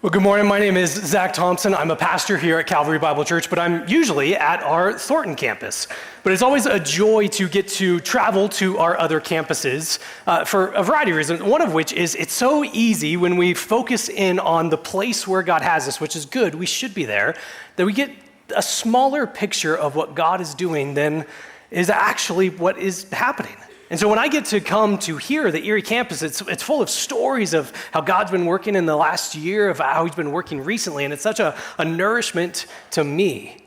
Well, good morning. My name is Zack Thompson. I'm a pastor here at Calvary Bible Church, but I'm usually at our Thornton campus. But it's always a joy to get to travel to our other campuses for a variety of reasons, one of which is it's so easy when we focus in on the place where God has us, which is good, we should be there, that we get a smaller picture of what God is doing than is actually what is happening. And so when I get to come to here, the Erie campus, it's full of stories of how God's been working in the last year, of how he's been working recently, and it's such a nourishment to me.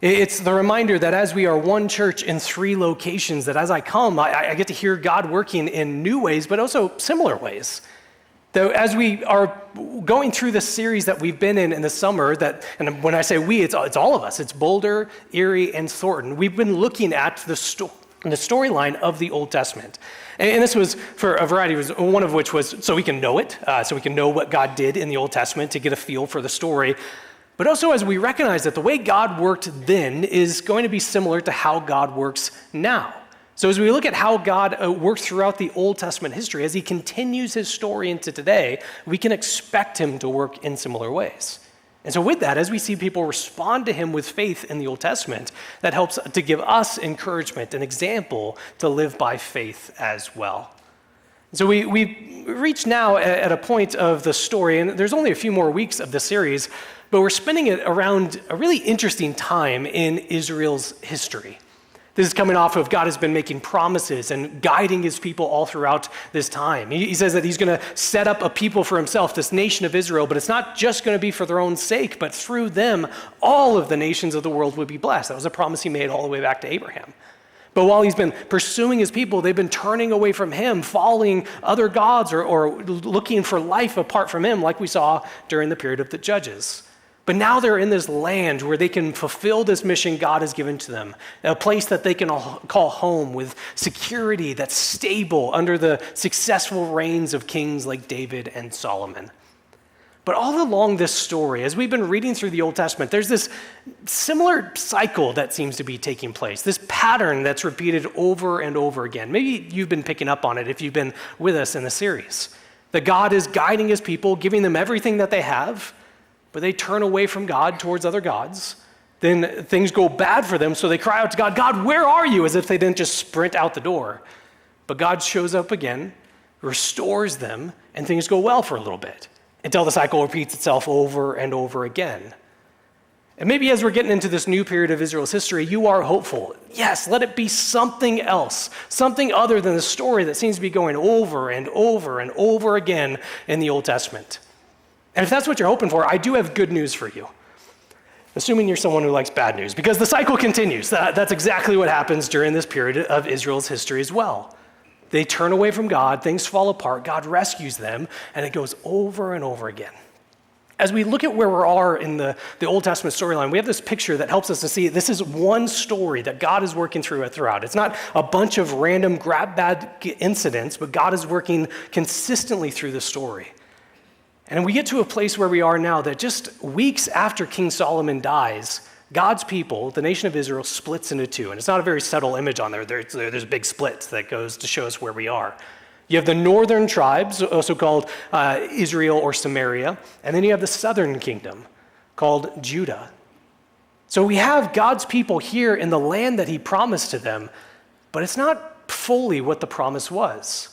It's the reminder that as we are one church in three locations, that as I come, I get to hear God working in new ways, but also similar ways. Though as we are going through this series that we've been in the summer, and when I say we, it's all of us. It's Boulder, Erie, and Thornton. We've been looking at the storyline of the Old Testament. And this was for a variety of reasons, one of which was so we can know it, so we can know what God did in the Old Testament to get a feel for the story. But also as we recognize that the way God worked then is going to be similar to how God works now. So as we look at how God worked throughout the Old Testament history, as he continues his story into today, we can expect him to work in similar ways. And so with that, as we see people respond to him with faith in the Old Testament, that helps to give us encouragement, an example to live by faith as well. So we reach now at a point of the story, and there's only a few more weeks of the series, but we're spending it around a really interesting time in Israel's history. This is coming off of God has been making promises and guiding his people all throughout this time. He says that he's going to set up a people for himself, this nation of Israel, but it's not just going to be for their own sake, but through them, all of the nations of the world would be blessed. That was a promise he made all the way back to Abraham. But while he's been pursuing his people, they've been turning away from him, following other gods or looking for life apart from him, like we saw during the period of the Judges. But now they're in this land where they can fulfill this mission God has given to them, a place that they can call home with security that's stable under the successful reigns of kings like David and Solomon. But all along this story, as we've been reading through the Old Testament, there's this similar cycle that seems to be taking place, this pattern that's repeated over and over again. Maybe you've been picking up on it if you've been with us in the series. That God is guiding his people, giving them everything that they have, but they turn away from God towards other gods. Then things go bad for them, so they cry out to God, God, where are you? As if they didn't just sprint out the door. But God shows up again, restores them, and things go well for a little bit until the cycle repeats itself over and over again. And maybe as we're getting into this new period of Israel's history, you are hopeful. Yes, let it be something else, something other than the story that seems to be going over and over and over again in the Old Testament. And if that's what you're hoping for, I do have good news for you. Assuming you're someone who likes bad news, because the cycle continues. That's exactly what happens during this period of Israel's history as well. They turn away from God, things fall apart, God rescues them, and it goes over and over again. As we look at where we are in the Old Testament storyline, we have this picture that helps us to see this is one story that God is working throughout. It's not a bunch of random grab bag incidents, but God is working consistently through the story. And we get to a place where we are now that just weeks after King Solomon dies, God's people, the nation of Israel, splits into two. And it's not a very subtle image on there. There's a big split that goes to show us where we are. You have the northern tribes, also called Israel or Samaria, and then you have the southern kingdom called Judah. So we have God's people here in the land that he promised to them, but it's not fully what the promise was.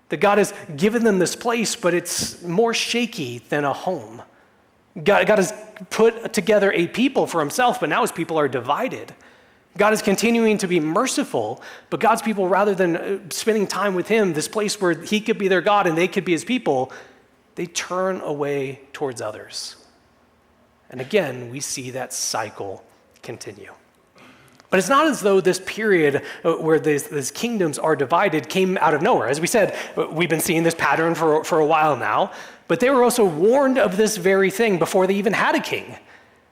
That God has given them this place, but it's more shaky than a home. God has put together a people for himself, but now his people are divided. God is continuing to be merciful, but God's people, rather than spending time with him, this place where he could be their God and they could be his people, they turn away towards others. And again, we see that cycle continue. But it's not as though this period where these kingdoms are divided came out of nowhere. As we said, we've been seeing this pattern for a while now, but they were also warned of this very thing before they even had a king.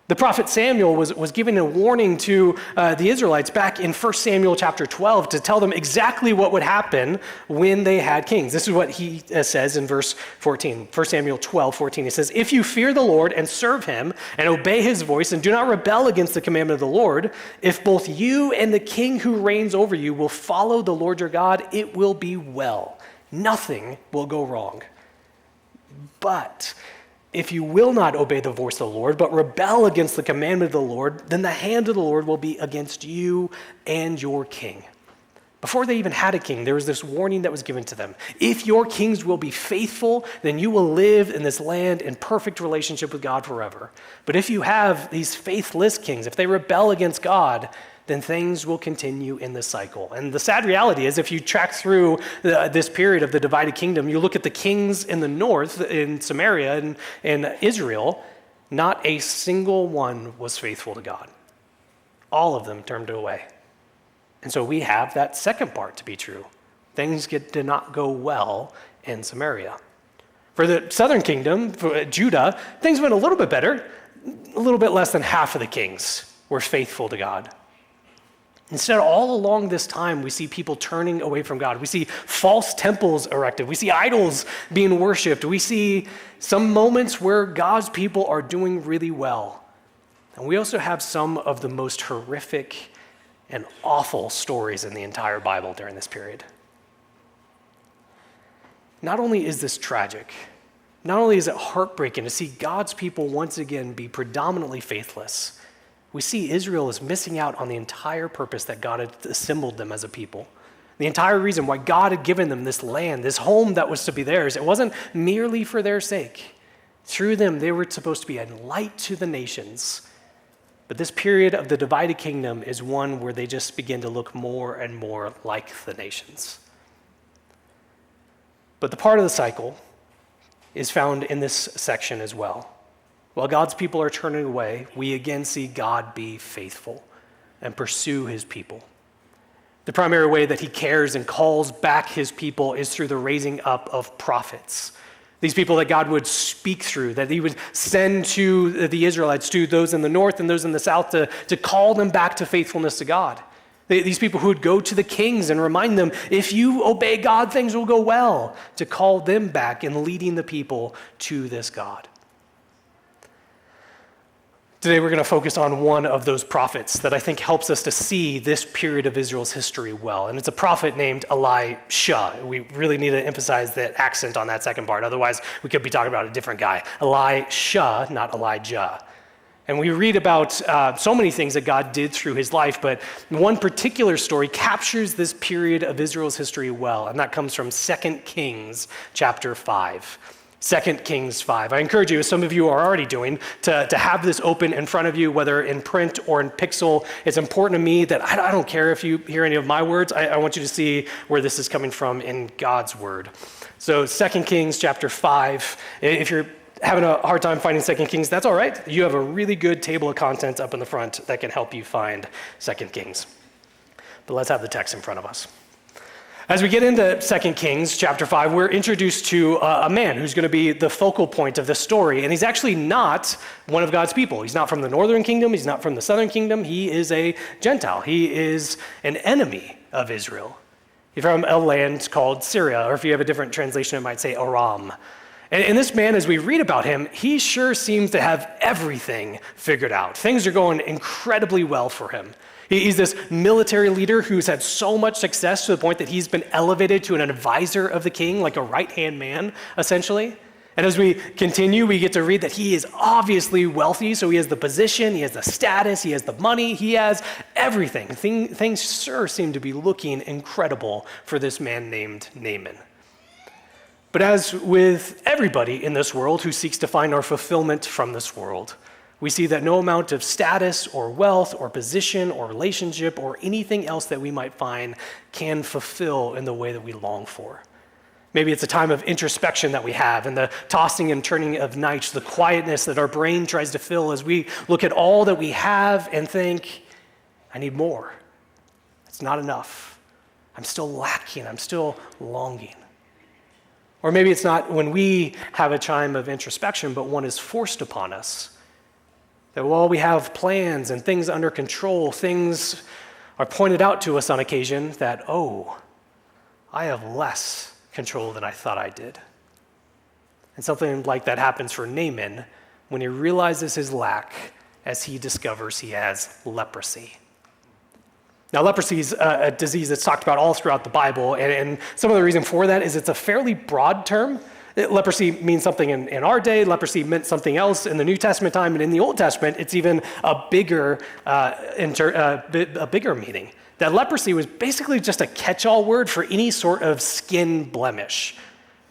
The prophet Samuel was giving a warning to the Israelites back in 1 Samuel chapter 12 to tell them exactly what would happen when they had kings. This is what he says in verse 14, 1 Samuel 12:14. He says, if you fear the Lord and serve him and obey his voice and do not rebel against the commandment of the Lord, if both you and the king who reigns over you will follow the Lord your God, it will be well. Nothing will go wrong. But If you will not obey the voice of the Lord, but rebel against the commandment of the Lord, then the hand of the Lord will be against you and your king. Before they even had a king, there was this warning that was given to them. If your kings will be faithful, then you will live in this land in perfect relationship with God forever. But if you have these faithless kings, if they rebel against God, then things will continue in this cycle. And the sad reality is, if you track through this period of the divided kingdom, you look at the kings in the north, in Samaria and in Israel, not a single one was faithful to God. All of them turned away. And so we have that second part to be true. Things did not go well in Samaria. For the southern kingdom, for Judah, things went a little bit better. A little bit less than half of the kings were faithful to God. Instead, all along this time, we see people turning away from God. We see false temples erected. We see idols being worshiped. We see some moments where God's people are doing really well. And we also have some of the most horrific and awful stories in the entire Bible during this period. Not only is this tragic, not only is it heartbreaking to see God's people once again be predominantly faithless, we see Israel is missing out on the entire purpose that God had assembled them as a people. The entire reason why God had given them this land, this home that was to be theirs, it wasn't merely for their sake. Through them, they were supposed to be a light to the nations. But this period of the divided kingdom is one where they just begin to look more and more like the nations. But the part of the cycle is found in this section as well. While God's people are turning away, we again see God be faithful and pursue his people. The primary way that he cares and calls back his people is through the raising up of prophets. These people that God would speak through, that he would send to the Israelites, to those in the north and those in the south, to call them back to faithfulness to God. These people who would go to the kings and remind them, if you obey God, things will go well, to call them back and leading the people to this God. Today we're going to focus on one of those prophets that I think helps us to see this period of Israel's history well. And it's a prophet named Elisha. We really need to emphasize that accent on that second part. Otherwise, we could be talking about a different guy. Elisha, not Elijah. And we read about so many things that God did through his life, but one particular story captures this period of Israel's history well, and that comes from 2 Kings chapter 5. 2 Kings 5. I encourage you, as some of you are already doing, to have this open in front of you, whether in print or in pixel. It's important to me that I don't care if you hear any of my words. I want you to see where this is coming from in God's word. So 2 Kings chapter 5. If you're having a hard time finding 2 Kings, that's all right. You have a really good table of contents up in the front that can help you find 2 Kings. But let's have the text in front of us. As we get into 2 Kings chapter 5, we're introduced to a man who's going to be the focal point of this story. And he's actually not one of God's people. He's not from the northern kingdom. He's not from the southern kingdom. He is a Gentile. He is an enemy of Israel. He's from a land called Syria, or if you have a different translation, it might say Aram. And this man, as we read about him, he sure seems to have everything figured out. Things are going incredibly well for him. He's this military leader who's had so much success to the point that he's been elevated to an advisor of the king, like a right-hand man, essentially. And as we continue, we get to read that he is obviously wealthy, so he has the position, he has the status, he has the money, he has everything. Things sure seem to be looking incredible for this man named Naaman. But as with everybody in this world who seeks to find our fulfillment from this world, we see that no amount of status or wealth or position or relationship or anything else that we might find can fulfill in the way that we long for. Maybe it's a time of introspection that we have and the tossing and turning of nights, the quietness that our brain tries to fill as we look at all that we have and think, I need more. It's not enough. I'm still lacking. I'm still longing. Or maybe it's not when we have a time of introspection, but one is forced upon us. That while we have plans and things under control, things are pointed out to us on occasion that, I have less control than I thought I did. And something like that happens for Naaman when he realizes his lack as he discovers he has leprosy. Now, leprosy is a disease that's talked about all throughout the Bible, and some of the reason for that is it's a fairly broad term. Leprosy means something in our day. Leprosy meant something else in the New Testament time, and in the Old Testament, it's even a bigger meaning. That leprosy was basically just a catch-all word for any sort of skin blemish.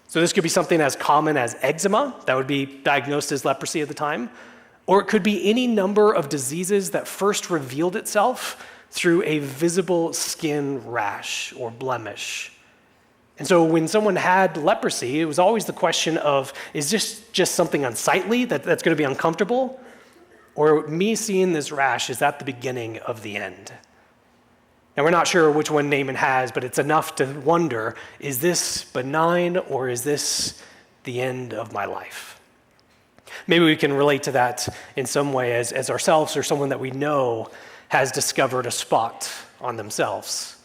So this could be something as common as eczema, that would be diagnosed as leprosy at the time, or it could be any number of diseases that first revealed itself through a visible skin rash or blemish. And so when someone had leprosy, it was always the question of, is this just something unsightly that's going to be uncomfortable? Or me seeing this rash, is that the beginning of the end? Now, we're not sure which one Naaman has, but it's enough to wonder, is this benign or is this the end of my life? Maybe we can relate to that in some way as ourselves or someone that we know has discovered a spot on themselves.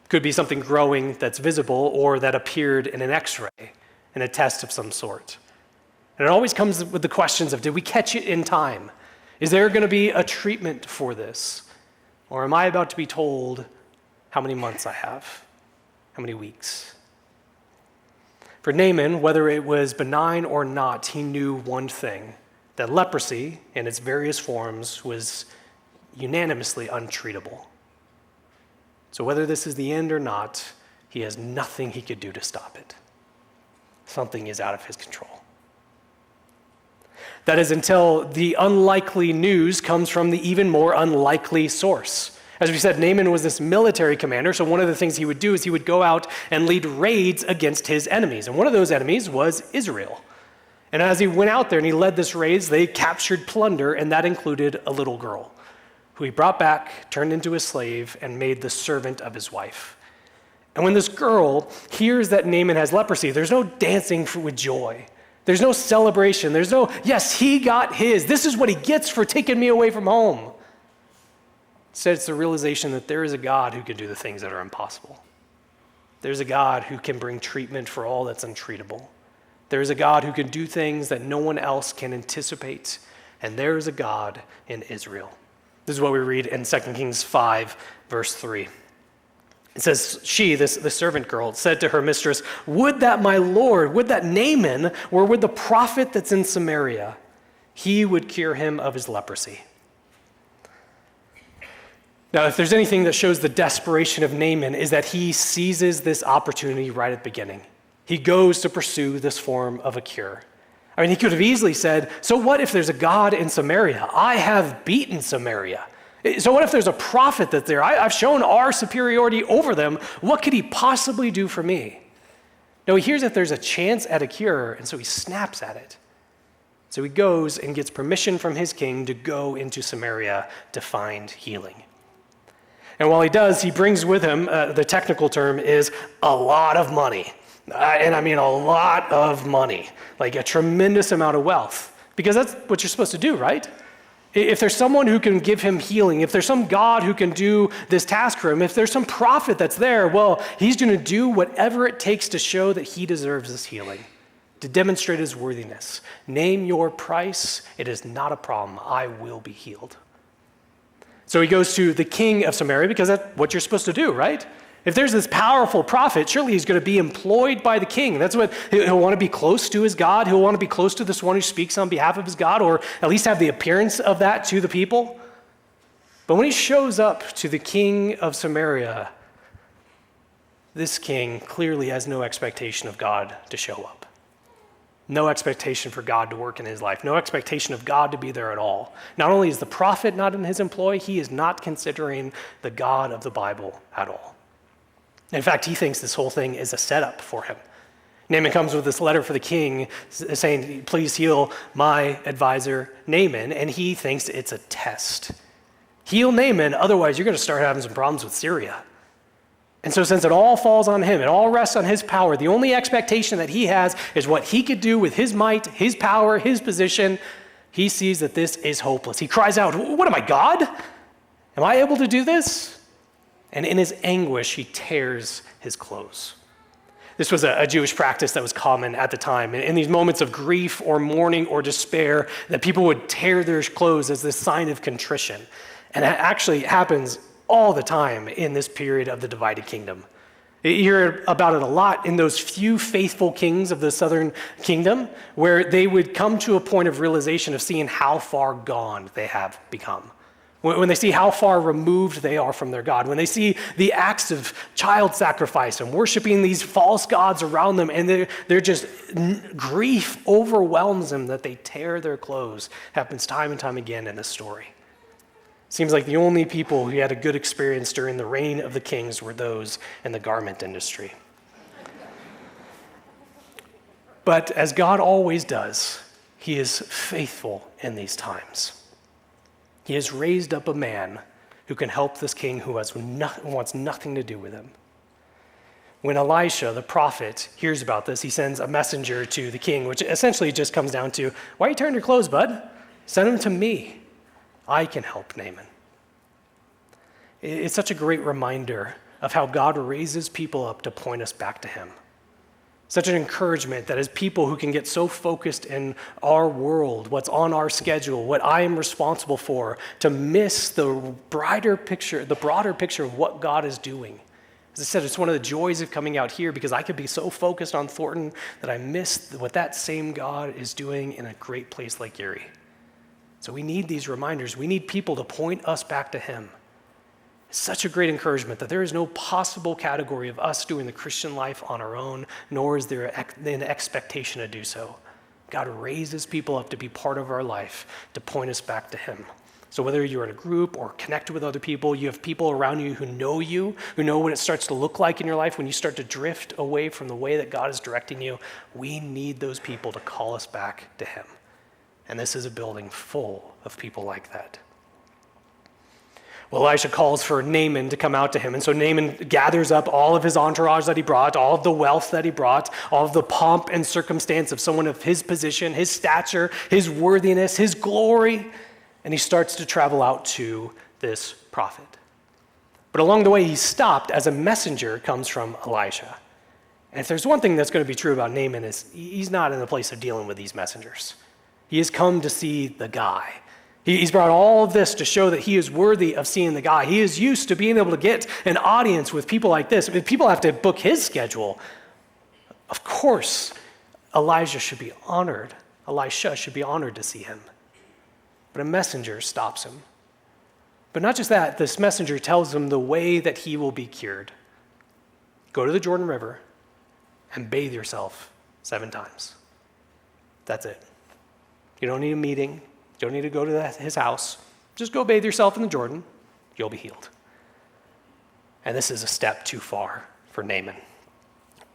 Could be something growing that's visible or that appeared in an x-ray, in a test of some sort. And it always comes with the questions of, did we catch it in time? Is there going to be a treatment for this? Or am I about to be told how many months I have? How many weeks? For Naaman, whether it was benign or not, he knew one thing, that leprosy in its various forms was unanimously untreatable. So whether this is the end or not, he has nothing he could do to stop it. Something is out of his control. That is until the unlikely news comes from the even more unlikely source. As we said, Naaman was this military commander, so one of the things he would do is he would go out and lead raids against his enemies. And one of those enemies was Israel. And as he went out there and he led this raids, they captured plunder, and that included a little girl who he brought back, turned into a slave, and made the servant of his wife. And when this girl hears that Naaman has leprosy, there's no dancing with joy. There's no celebration. There's no, yes, he got his. This is what he gets for taking me away from home. Instead, it's the realization that there is a God who can do the things that are impossible. There's a God who can bring treatment for all that's untreatable. There is a God who can do things that no one else can anticipate. And there is a God in Israel. This is what we read in 2 Kings 5, verse 3. It says, she, the servant girl, said to her mistress, would that my Lord, would that Naaman were with the prophet that's in Samaria. He would cure him of his leprosy. Now, if there's anything that shows the desperation of Naaman is that he seizes this opportunity right at the beginning. He goes to pursue this form of a cure. I mean, he could have easily said, so what if there's a God in Samaria? I have beaten Samaria. So what if there's a prophet that's there? I've shown our superiority over them. What could he possibly do for me? No, he hears that there's a chance at a cure, and so he snaps at it. So he goes and gets permission from his king to go into Samaria to find healing. And while he does, he brings with him, the technical term is a lot of money. And I mean a lot of money, like a tremendous amount of wealth, because that's what you're supposed to do, right? If there's someone who can give him healing, if there's some God who can do this task for him, if there's some prophet that's there, well, he's going to do whatever it takes to show that he deserves this healing, to demonstrate his worthiness. Name your price. It is not a problem. I will be healed. So he goes to the king of Samaria because that's what you're supposed to do, right? If there's this powerful prophet, surely he's going to be employed by the king. That's what he'll want to be close to his God. He'll want to be close to this one who speaks on behalf of his God, or at least have the appearance of that to the people. But when he shows up to the king of Samaria, this king clearly has no expectation of God to show up. No expectation for God to work in his life. No expectation of God to be there at all. Not only is the prophet not in his employ, he is not considering the God of the Bible at all. In fact, he thinks this whole thing is a setup for him. Naaman comes with this letter for the king saying, please heal my advisor, Naaman, and he thinks it's a test. Heal Naaman, otherwise you're going to start having some problems with Syria. And so since it all falls on him, it all rests on his power, the only expectation that he has is what he could do with his might, his power, his position. He sees that this is hopeless. He cries out, what am I, God? Am I able to do this? And in his anguish, he tears his clothes. This was a Jewish practice that was common at the time. In these moments of grief or mourning or despair, that people would tear their clothes as this sign of contrition. And it actually happens all the time in this period of the divided kingdom. You hear about it a lot in those few faithful kings of the southern kingdom, where they would come to a point of realization of seeing how far gone they have become. When they see how far removed they are from their God, when they see the acts of child sacrifice and worshiping these false gods around them, and they're just, grief overwhelms them that they tear their clothes. Happens time and time again in this story. Seems like the only people who had a good experience during the reign of the kings were those in the garment industry. But as God always does, he is faithful in these times. He has raised up a man who can help this king who wants nothing to do with him. When Elisha, the prophet, hears about this, he sends a messenger to the king, which essentially just comes down to, why are you tearing your clothes, bud? Send him to me. I can help Naaman. It's such a great reminder of how God raises people up to point us back to him. Such an encouragement that as people who can get so focused in our world, what's on our schedule, what I am responsible for, to miss the broader picture of what God is doing. As I said, it's one of the joys of coming out here because I could be so focused on Thornton that I miss what that same God is doing in a great place like Erie. So we need these reminders. We need people to point us back to him. It's such a great encouragement that there is no possible category of us doing the Christian life on our own, nor is there an expectation to do so. God raises people up to be part of our life, to point us back to him. So whether you're in a group or connected with other people, you have people around you, who know what it starts to look like in your life when you start to drift away from the way that God is directing you. We need those people to call us back to him. And this is a building full of people like that. Well, Elisha calls for Naaman to come out to him. And so Naaman gathers up all of his entourage that he brought, all of the wealth that he brought, all of the pomp and circumstance of someone of his position, his stature, his worthiness, his glory. And he starts to travel out to this prophet. But along the way, he's stopped as a messenger comes from Elisha. And if there's one thing that's going to be true about Naaman is he's not in the place of dealing with these messengers. He has come to see the guy. He's brought all of this to show that he is worthy of seeing the guy. He is used to being able to get an audience with people like this. I mean, people have to book his schedule. Of course, Elisha should be honored to see him. But a messenger stops him. But not just that, this messenger tells him the way that he will be cured. Go to the Jordan River and bathe yourself 7 times. That's it. You don't need a meeting. You don't need to go to his house. Just go bathe yourself in the Jordan. You'll be healed. And this is a step too far for Naaman.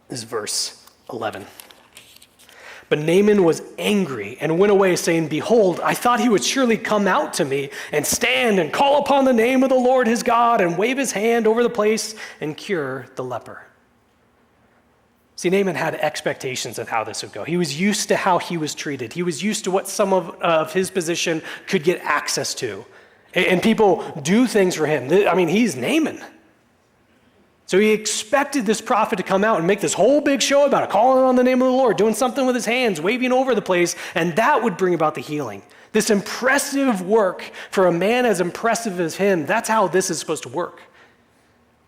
This is verse 11. But Naaman was angry and went away saying, behold, I thought he would surely come out to me and stand and call upon the name of the Lord his God and wave his hand over the place and cure the leper. See, Naaman had expectations of how this would go. He was used to how he was treated. He was used to what some of his position could get access to. And people do things for him. I mean, he's Naaman. So he expected this prophet to come out and make this whole big show about it, calling on the name of the Lord, doing something with his hands, waving over the place, and that would bring about the healing. This impressive work for a man as impressive as him, that's how this is supposed to work.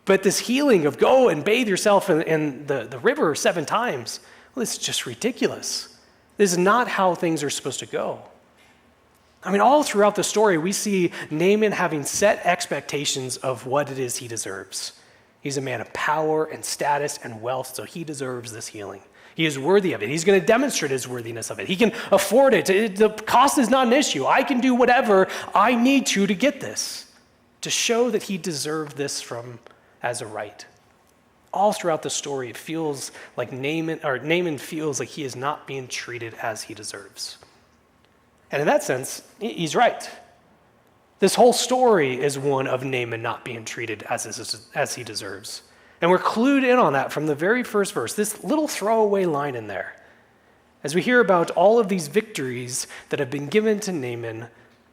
But this healing of go and bathe yourself in the river 7 times, well, this is just ridiculous. This is not how things are supposed to go. I mean, all throughout the story, we see Naaman having set expectations of what it is he deserves. He's a man of power and status and wealth, so he deserves this healing. He is worthy of it. He's going to demonstrate his worthiness of it. He can afford it. The cost is not an issue. I can do whatever I need to get this, to show that he deserved this as a right. All throughout the story, it feels like Naaman feels like he is not being treated as he deserves. And in that sense, he's right. This whole story is one of Naaman not being treated as he deserves. And we're clued in on that from the very first verse, this little throwaway line in there, as we hear about all of these victories that have been given to Naaman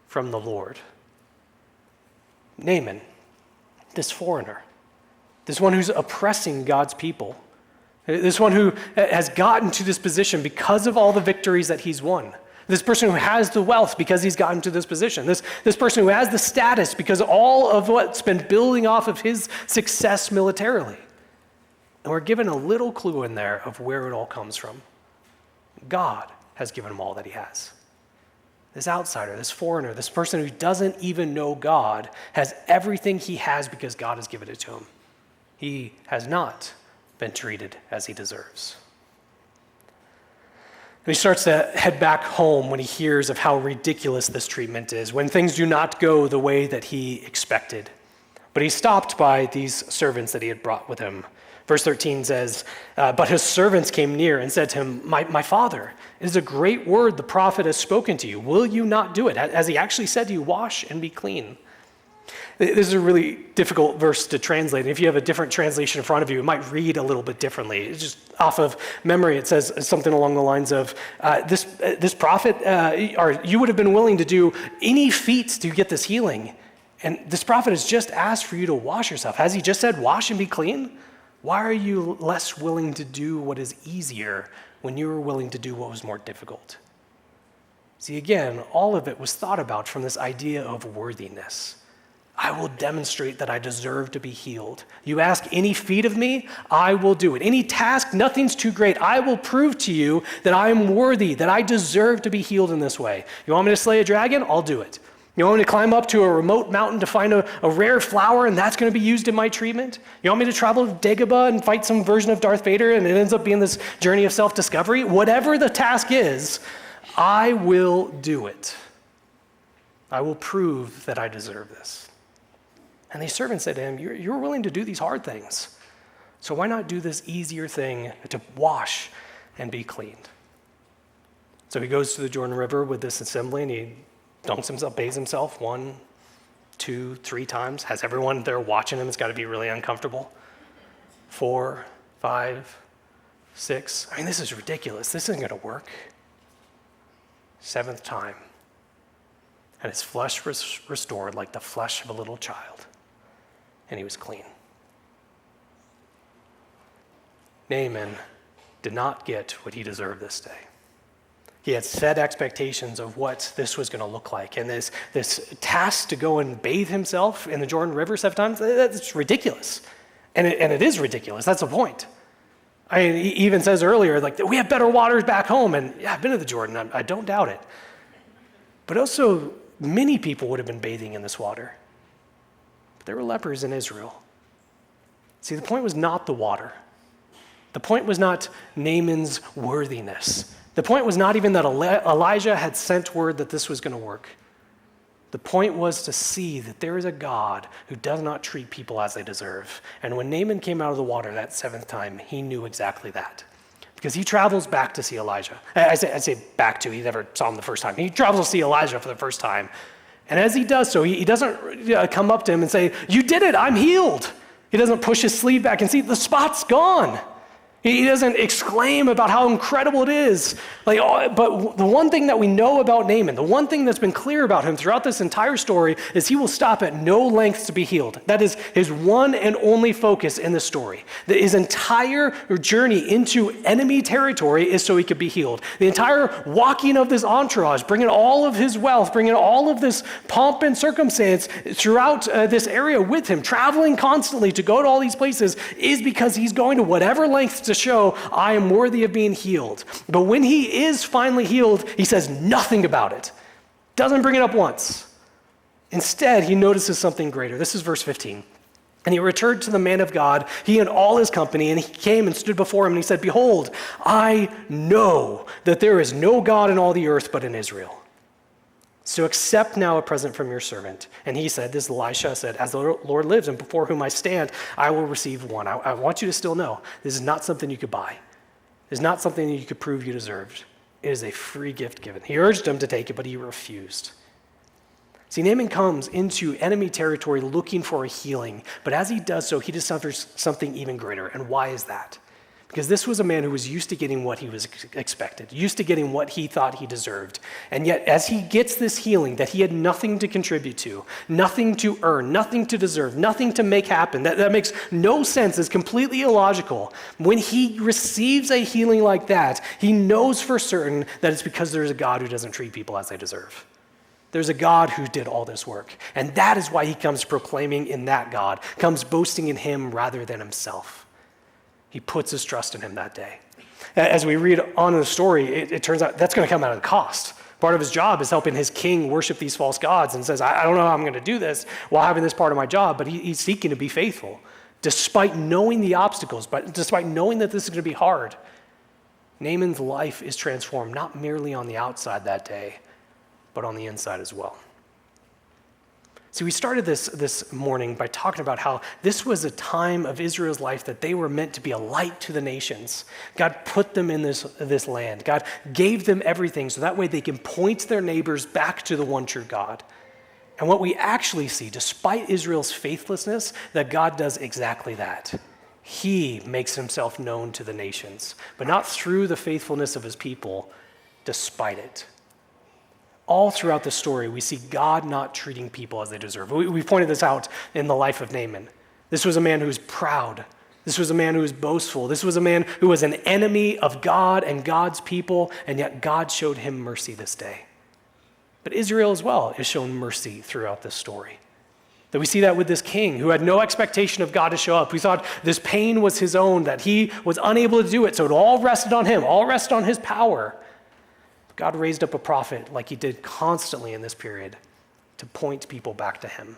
from the Lord. Naaman, this foreigner, this one who's oppressing God's people, this one who has gotten to this position because of all the victories that he's won. This person who has the wealth because he's gotten to this position. This person who has the status because of all of what's been building off of his success militarily. And we're given a little clue in there of where it all comes from. God has given him all that he has. This outsider, this foreigner, this person who doesn't even know God has everything he has because God has given it to him. He has not been treated as he deserves. And he starts to head back home when he hears of how ridiculous this treatment is, when things do not go the way that he expected. But he's stopped by these servants that he had brought with him. Verse 13 says, but his servants came near and said to him, my father, it is a great word the prophet has spoken to you. Will you not do it? As he actually said to you, wash and be clean. This is a really difficult verse to translate. And if you have a different translation in front of you, it might read a little bit differently. It's just off of memory, it says something along the lines of, this prophet, or you would have been willing to do any feats to get this healing. And this prophet has just asked for you to wash yourself. Has he just said, wash and be clean? Why are you less willing to do what is easier when you were willing to do what was more difficult? See, again, all of it was thought about from this idea of worthiness. I will demonstrate that I deserve to be healed. You ask any feat of me, I will do it. Any task, nothing's too great. I will prove to you that I am worthy, that I deserve to be healed in this way. You want me to slay a dragon? I'll do it. You want me to climb up to a remote mountain to find a rare flower and that's going to be used in my treatment? You want me to travel to Dagobah and fight some version of Darth Vader and it ends up being this journey of self-discovery? Whatever the task is, I will do it. I will prove that I deserve this. And these servants said to him, you're willing to do these hard things. So why not do this easier thing to wash and be cleaned? So he goes to the Jordan River with this assembly and he dunks himself, bathes himself 1, 2, 3 times, has everyone there watching him. It's got to be really uncomfortable. 4, 5, 6. I mean, this is ridiculous. This isn't going to work. 7th time. And his flesh was restored like the flesh of a little child. And he was clean. Naaman did not get what he deserved this day. He had set expectations of what this was going to look like. And this task to go and bathe himself in the Jordan River 7 times, that's ridiculous. And it is ridiculous. That's the point. I mean, he even says earlier, like, we have better waters back home. And yeah, I've been to the Jordan. I don't doubt it. But also, many people would have been bathing in this water. But there were lepers in Israel. See, the point was not the water. The point was not Naaman's worthiness. The point was not even that Elijah had sent word that this was going to work. The point was to see that there is a God who does not treat people as they deserve. And when Naaman came out of the water that 7th time, he knew exactly that. Because he travels back to see Elijah. I say back to, he never saw him the first time. He travels to see Elijah for the first time. And as he does so, he doesn't come up to him and say, you did it, I'm healed. He doesn't push his sleeve back and see the spot's gone. He doesn't exclaim about how incredible it is. But the one thing that we know about Naaman, the one thing that's been clear about him throughout this entire story is he will stop at no lengths to be healed. That is his one and only focus in the story. His entire journey into enemy territory is so he could be healed. The entire walking of this entourage, bringing all of his wealth, bringing all of this pomp and circumstance throughout this area with him, traveling constantly to go to all these places, is because he's going to whatever lengths to show I am worthy of being healed. But when he is finally healed, he says nothing about it. Doesn't bring it up once. Instead, he notices something greater. This is verse 15. And he returned to the man of God, he and all his company, and he came and stood before him, and he said, behold, I know that there is no God in all the earth but in Israel. So accept now a present from your servant. And he said, this Elisha said, as the Lord lives and before whom I stand, I will receive one. I want you to still know, this is not something you could buy. It's not something that you could prove you deserved. It is a free gift given. He urged him to take it, but he refused. See, Naaman comes into enemy territory looking for a healing, but as he does so, he discovers something even greater. And why is that? Because this was a man who was used to getting what he was expected, used to getting what he thought he deserved. And yet, as he gets this healing that he had nothing to contribute to, nothing to earn, nothing to deserve, nothing to make happen, that makes no sense, is completely illogical. When he receives a healing like that, he knows for certain that it's because there's a God who doesn't treat people as they deserve. There's a God who did all this work. And that is why he comes proclaiming in that God, comes boasting in him rather than himself. He puts his trust in him that day. As we read on in the story, it turns out that's going to come out of the cost. Part of his job is helping his king worship these false gods, and says, I don't know how I'm going to do this while having this part of my job, but he's seeking to be faithful. Despite knowing the obstacles, but despite knowing that this is going to be hard, Naaman's life is transformed, not merely on the outside that day, but on the inside as well. See, we started this morning by talking about how this was a time of Israel's life that they were meant to be a light to the nations. God put them in this land. God gave them everything so that way they can point their neighbors back to the one true God. And what we actually see, despite Israel's faithlessness, that God does exactly that. He makes himself known to the nations, but not through the faithfulness of his people, despite it. All throughout the story, we see God not treating people as they deserve. We pointed this out in the life of Naaman. This was a man who was proud. This was a man who was boastful. This was a man who was an enemy of God and God's people, and yet God showed him mercy this day. But Israel as well is shown mercy throughout this story. That we see that with this king who had no expectation of God to show up, who thought this pain was his own, that he was unable to do it, so it all rested on him, all rested on his power. God raised up a prophet like he did constantly in this period to point people back to him.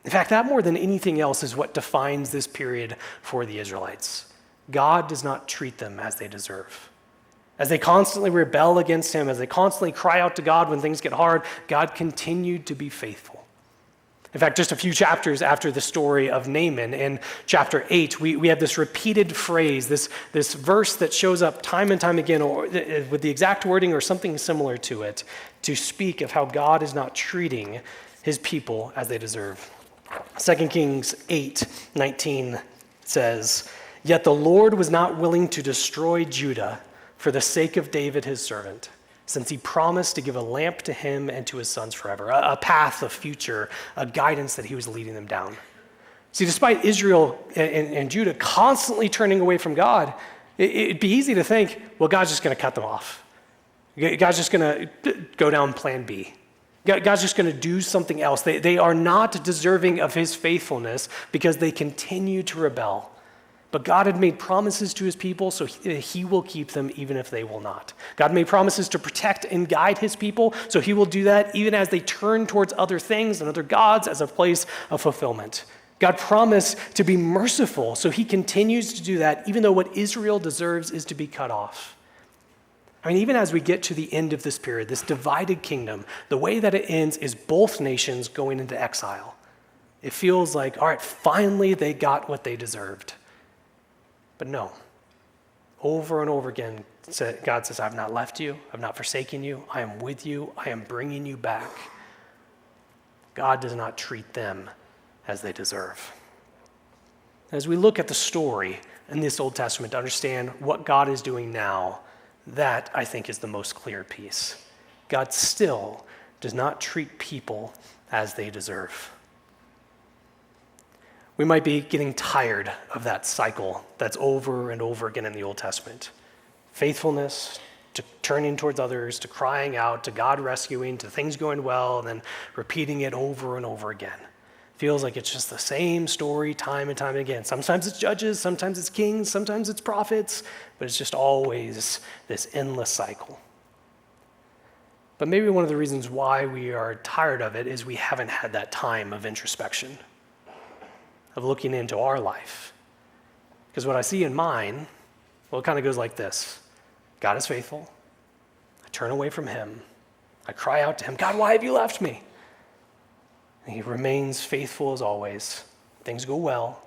In fact, that more than anything else is what defines this period for the Israelites. God does not treat them as they deserve. As they constantly rebel against him, as they constantly cry out to God when things get hard, God continued to be faithful. In fact, just a few chapters after the story of Naaman, in chapter 8, we have this repeated phrase, this verse that shows up time and time again, or with the exact wording or something similar to it, to speak of how God is not treating his people as they deserve. 2 Kings 8:19 says, "Yet the Lord was not willing to destroy Judah for the sake of David his servant, since he promised to give a lamp to him and to his sons forever," a path, a future, a guidance that he was leading them down. See, despite Israel and Judah constantly turning away from God, it'd be easy to think, well, God's just going to cut them off. God's just going to go down plan B. God's just going to do something else. They are not deserving of his faithfulness because they continue to rebel. But God had made promises to his people, so he will keep them even if they will not. God made promises to protect and guide his people, so he will do that even as they turn towards other things and other gods as a place of fulfillment. God promised to be merciful, so he continues to do that even though what Israel deserves is to be cut off. I mean, even as we get to the end of this period, this divided kingdom, the way that it ends is both nations going into exile. It feels like, all right, finally they got what they deserved. But no, over and over again, God says, I've not left you, I've not forsaken you, I am with you, I am bringing you back. God does not treat them as they deserve. As we look at the story in this Old Testament to understand what God is doing now, that I think is the most clear piece. God still does not treat people as they deserve. We might be getting tired of that cycle that's over and over again in the Old Testament. Faithfulness, to turning towards others, to crying out, to God rescuing, to things going well, and then repeating it over and over again. Feels like it's just the same story time and time again. Sometimes it's judges, sometimes it's kings, sometimes it's prophets, but it's just always this endless cycle. But maybe one of the reasons why we are tired of it is we haven't had that time of introspection, of looking into our life. Because what I see in mine, well, it kind of goes like this. God is faithful. I turn away from him. I cry out to him, God, why have you left me? And he remains faithful as always. Things go well.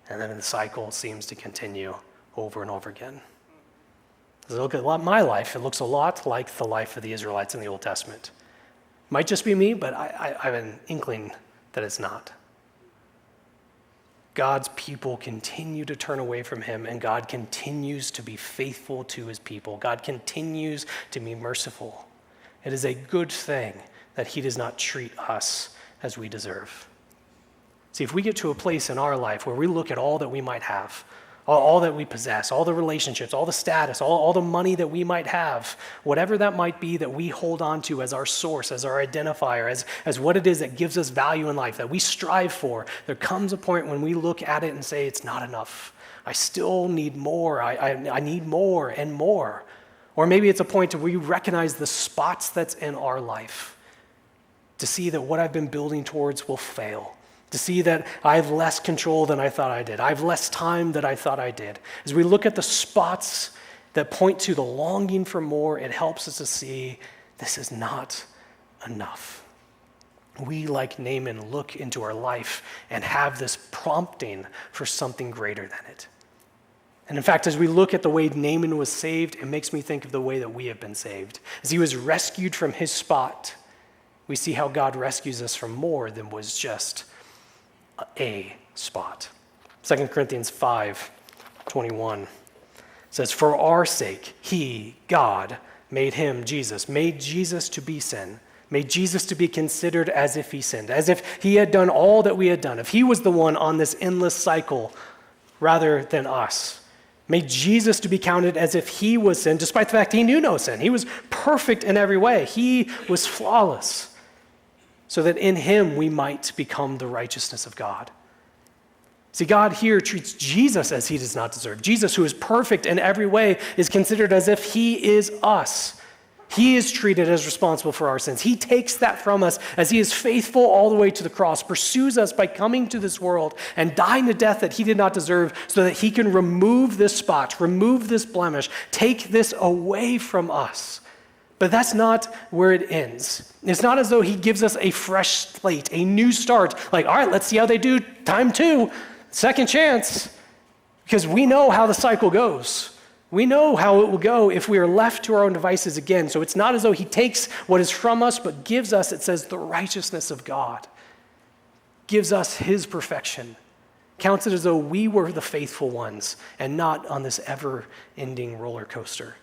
And then the cycle seems to continue over and over again. As I look at my life, it looks a lot like the life of the Israelites in the Old Testament. Might just be me, but I have an inkling that it's not. God's people continue to turn away from him, and God continues to be faithful to his people. God continues to be merciful. It is a good thing that he does not treat us as we deserve. See, if we get to a place in our life where we look at all that we might have, all that we possess, all the relationships, all the status, all the money that we might have, whatever that might be that we hold on to as our source, as our identifier, as what it is that gives us value in life, that we strive for, there comes a point when we look at it and say, it's not enough. I still need more. I need more and more. Or maybe it's a point where we recognize the spots that's in our life to see that what I've been building towards will fail, to see that I have less control than I thought I did. I have less time than I thought I did. As we look at the spots that point to the longing for more, it helps us to see this is not enough. We, like Naaman, look into our life and have this prompting for something greater than it. And in fact, as we look at the way Naaman was saved, it makes me think of the way that we have been saved. As he was rescued from his spot, we see how God rescues us from more than was just a spot. 2 Corinthians 5:21 says, "For our sake, he, God, made him, Jesus, made Jesus to be sin, made Jesus to be considered as if he sinned, as if he had done all that we had done, if he was the one on this endless cycle rather than us. Made Jesus to be counted as if he was sin, despite the fact he knew no sin. He was perfect in every way. He was flawless, so that in him we might become the righteousness of God." See, God here treats Jesus as he does not deserve. Jesus, who is perfect in every way, is considered as if he is us. He is treated as responsible for our sins. He takes that from us as he is faithful all the way to the cross, pursues us by coming to this world and dying a death that he did not deserve so that he can remove this spot, remove this blemish, take this away from us. But that's not where it ends. It's not as though he gives us a fresh slate, a new start, like, all right, let's see how they do, time 2, second chance, because we know how the cycle goes. We know how it will go if we are left to our own devices again. So it's not as though he takes what is from us, but gives us, it says, the righteousness of God. Gives us his perfection. Counts it as though we were the faithful ones and not on this ever-ending roller coaster.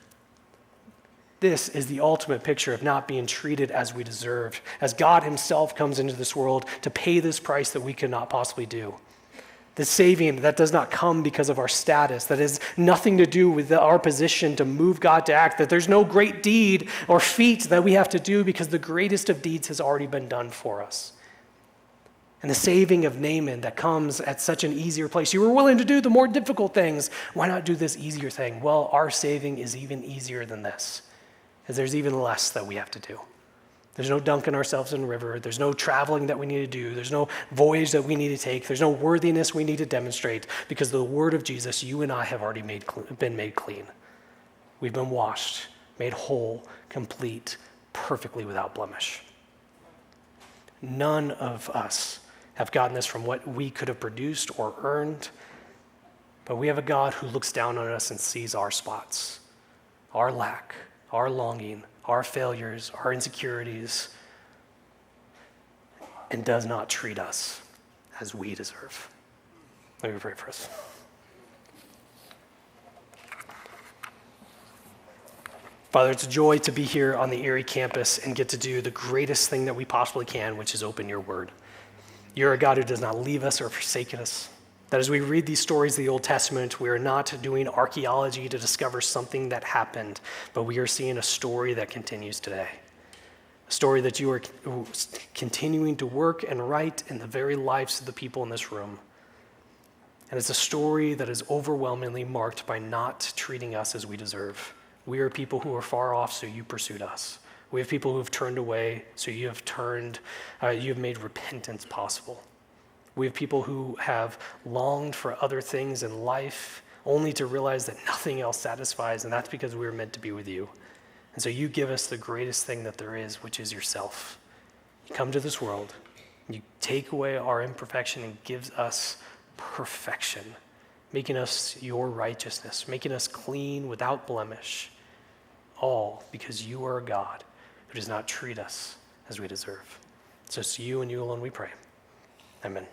This is the ultimate picture of not being treated as we deserved, as God himself comes into this world to pay this price that we could not possibly do. The saving that does not come because of our status, that has nothing to do with our position to move God to act, that there's no great deed or feat that we have to do because the greatest of deeds has already been done for us. And the saving of Naaman that comes at such an easier place. You were willing to do the more difficult things. Why not do this easier thing? Well, our saving is even easier than this, as there's even less that we have to do. There's no dunking ourselves in the river. There's no traveling that we need to do. There's no voyage that we need to take. There's no worthiness we need to demonstrate because of the word of Jesus, you and I have already been made clean. We've been washed, made whole, complete, perfectly without blemish. None of us have gotten this from what we could have produced or earned, but we have a God who looks down on us and sees our spots, our lack, our longing, our failures, our insecurities, and does not treat us as we deserve. Let me pray for us. Father, it's a joy to be here on the Erie campus and get to do the greatest thing that we possibly can, which is open your word. You're a God who does not leave us or forsake us. That as we read these stories of the Old Testament, we are not doing archaeology to discover something that happened, but we are seeing a story that continues today. A story that you are continuing to work and write in the very lives of the people in this room. And it's a story that is overwhelmingly marked by not treating us as we deserve. We are people who are far off, so you pursued us. We have people who have turned away, so you have made repentance possible. We have people who have longed for other things in life only to realize that nothing else satisfies, and that's because we were meant to be with you. And so you give us the greatest thing that there is, which is yourself. You come to this world, you take away our imperfection and gives us perfection, making us your righteousness, making us clean without blemish, all because you are a God who does not treat us as we deserve. So it's you and you alone we pray. Amen.